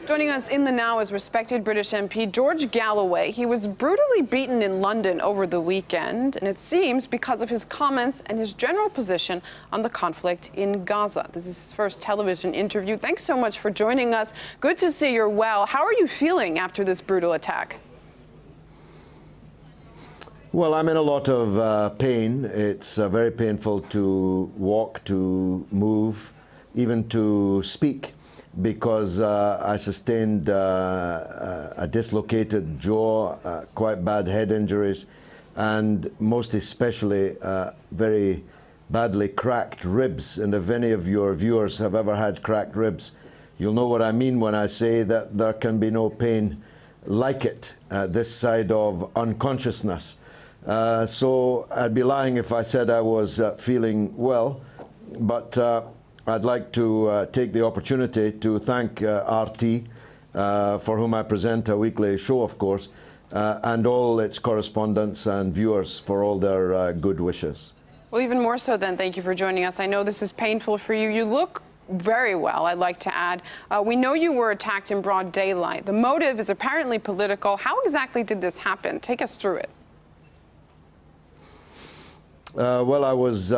Joining us in the now is respected British MP George Galloway. He was brutally beaten in London over the weekend, and it seems because of his comments and his general position on the conflict in Gaza. This is his first television interview. Thanks so much for joining us. Good to see you're well. How are you feeling after this brutal attack? Well, I'm in a lot of pain. It's very painful to walk, to move, even to speak, because I sustained a dislocated jaw, quite bad head injuries, and most especially very badly cracked ribs. And if any of your viewers have ever had cracked ribs, you'll know what I mean when I say that there can be no pain like it this side of unconsciousness. So I'd be lying if I said I was feeling well, but I'd like to take the opportunity to thank RT, for whom I present a weekly show, of course, and all its correspondents and viewers for all their good wishes. Well, even more so then, thank you for joining us. I know this is painful for you. You look very well, I'd like to add. We know you were attacked in broad daylight. The motive is apparently political. How exactly did this happen? Take us through it. Well, I was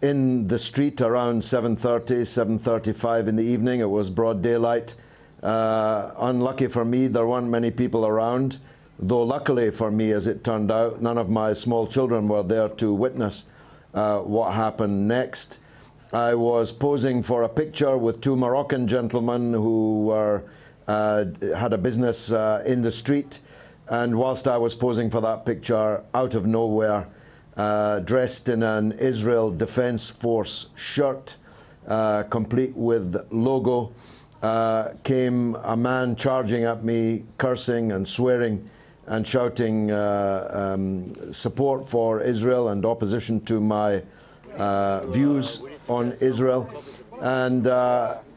in the street around 7:30, 7:35 in the evening. It was broad daylight. Unlucky for me, there weren't many people around, though luckily for me, as it turned out, none of my small children were there to witness what happened next. I was posing for a picture with two Moroccan gentlemen who had a business in the street, and whilst I was posing for that picture, out of nowhere, dressed in an Israel Defense Force shirt, complete with logo, came a man charging at me, cursing and swearing and shouting support for Israel and opposition to my views on Israel. And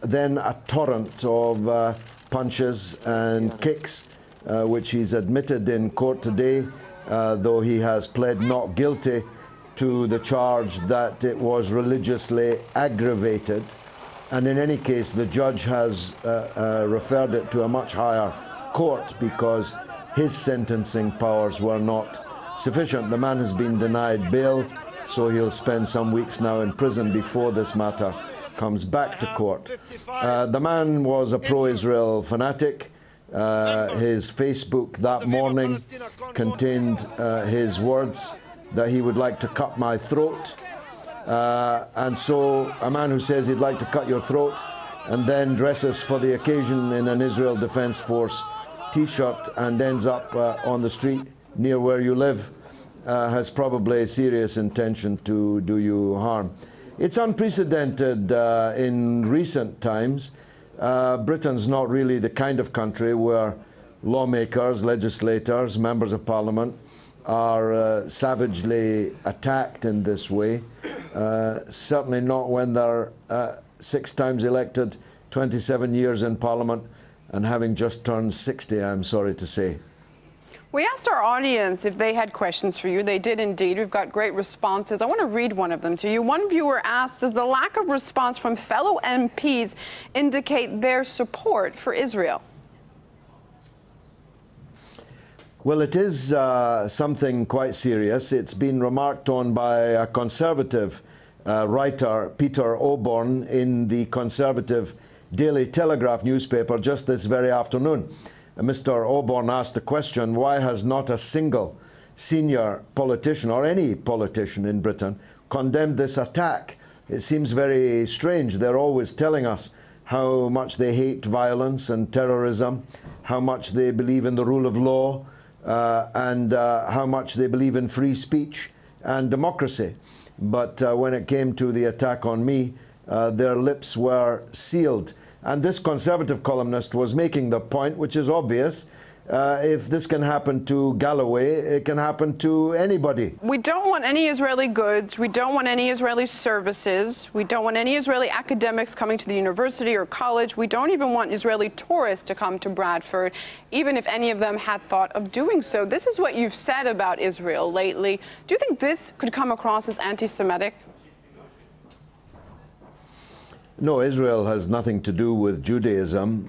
then a torrent of punches and kicks, which he's admitted in court today, though he has pled not guilty to the charge that it was religiously aggravated. And in any case, the judge has referred it to a much higher court because his sentencing powers were not sufficient. The man has been denied bail, so he'll spend some weeks now in prison before this matter comes back to court. The man was a pro-Israel fanatic. His Facebook that morning contained his words that he would like to cut my throat. And so a man who says he'd like to cut your throat and then dresses for the occasion in an Israel Defense Force t-shirt and ends up on the street near where you live has probably a serious intention to do you harm. It's unprecedented in recent times. Britain's not really the kind of country where lawmakers, legislators, members of parliament are savagely attacked in this way. Certainly not when they're 6 times elected, 27 years in parliament, and having just turned 60, I'm sorry to say. We asked our audience if they had questions for you. They did indeed. We've got great responses. I want to read one of them to you. One viewer asked, does the lack of response from fellow MPs indicate their support for Israel? Well, it is something quite serious. It's been remarked on by a Conservative writer, Peter Oborne, in the Conservative Daily Telegraph newspaper just this very afternoon. Mr. Oborne asked the question, why has not a single senior politician or any politician in Britain condemned this attack? It seems very strange. They're always telling us how much they hate violence and terrorism, how much they believe in the rule of law, and how much they believe in free speech and democracy. But when it came to the attack on me, their lips were sealed. And this Conservative columnist was making the point, which is obvious, if this can happen to Galloway, it can happen to anybody. We don't want any Israeli goods. We don't want any Israeli services. We don't want any Israeli academics coming to the university or college. We don't even want Israeli tourists to come to Bradford, even if any of them had thought of doing so. This is what you've said about Israel lately. Do you think this could come across as anti-Semitic? No, Israel has nothing to do with Judaism.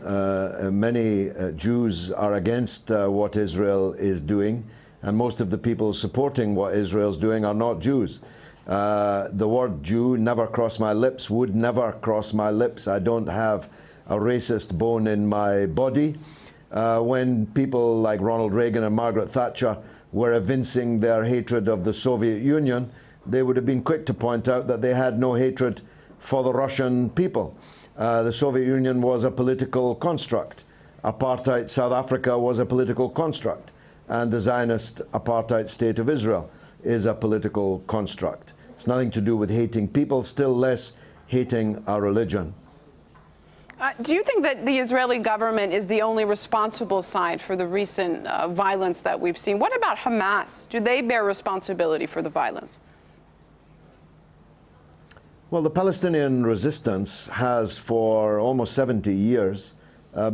Many Jews are against what Israel is doing, and most of the people supporting what Israel's doing are not Jews. The word Jew never crossed my lips, would never cross my lips. I don't have a racist bone in my body. When people like Ronald Reagan and Margaret Thatcher were evincing their hatred of the Soviet Union, they would have been quick to point out that they had no hatred for the Russian people. The Soviet Union was a political construct. Apartheid South Africa was a political construct. And the Zionist apartheid state of Israel is a political construct. It's nothing to do with hating people, still less hating our religion. Do you think that the Israeli government is the only responsible side for the recent violence that we've seen? What about Hamas? Do they bear responsibility for the violence? Well, the Palestinian resistance has for almost 70 years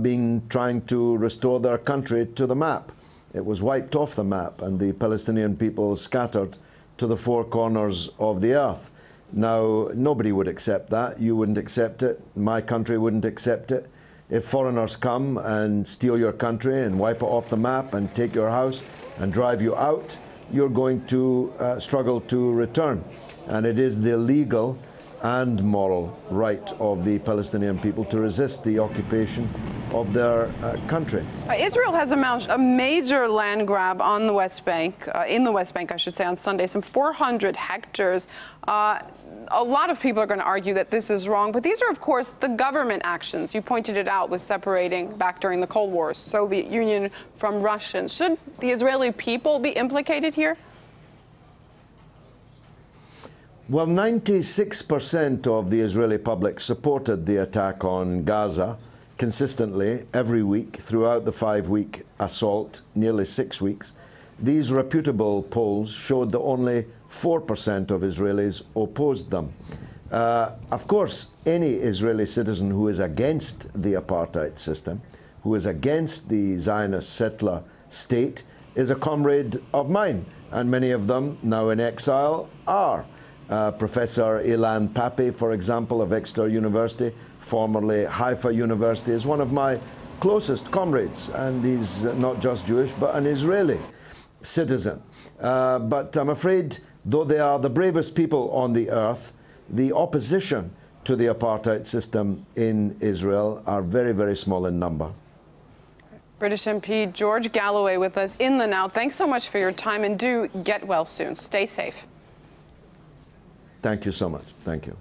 been trying to restore their country to the map. It was wiped off the map, and the Palestinian people scattered to the four corners of the earth. Now, nobody would accept that. You wouldn't accept it. My country wouldn't accept it. If foreigners come and steal your country and wipe it off the map and take your house and drive you out, you're going to struggle to return. And it is the legal and moral right of the Palestinian people to resist the occupation of their country. Israel has announced a major land grab on the West Bank, in the West Bank, I should say, on Sunday, some 400 hectares. A lot of people are going to argue that this is wrong, but these are, of course, the government actions. You pointed it out with separating, back during the Cold War, Soviet Union from Russia. Should the Israeli people be implicated here? Well, 96% of the Israeli public supported the attack on Gaza consistently every week throughout the 5-week assault, nearly 6 weeks. These reputable polls showed that only 4% of Israelis opposed them. Of course, any Israeli citizen who is against the apartheid system, who is against the Zionist settler state, is a comrade of mine, and many of them, now in exile, are. Professor Ilan Pappé, for example, of Exeter University, formerly Haifa University, is one of my closest comrades, and he's not just Jewish, but an Israeli citizen. But I'm afraid, though they are the bravest people on the earth, the opposition to the apartheid system in Israel are very, very small in number. British MP George Galloway with us in the Now. Thanks so much for your time, and do get well soon. Stay safe. Thank you so much. Thank you.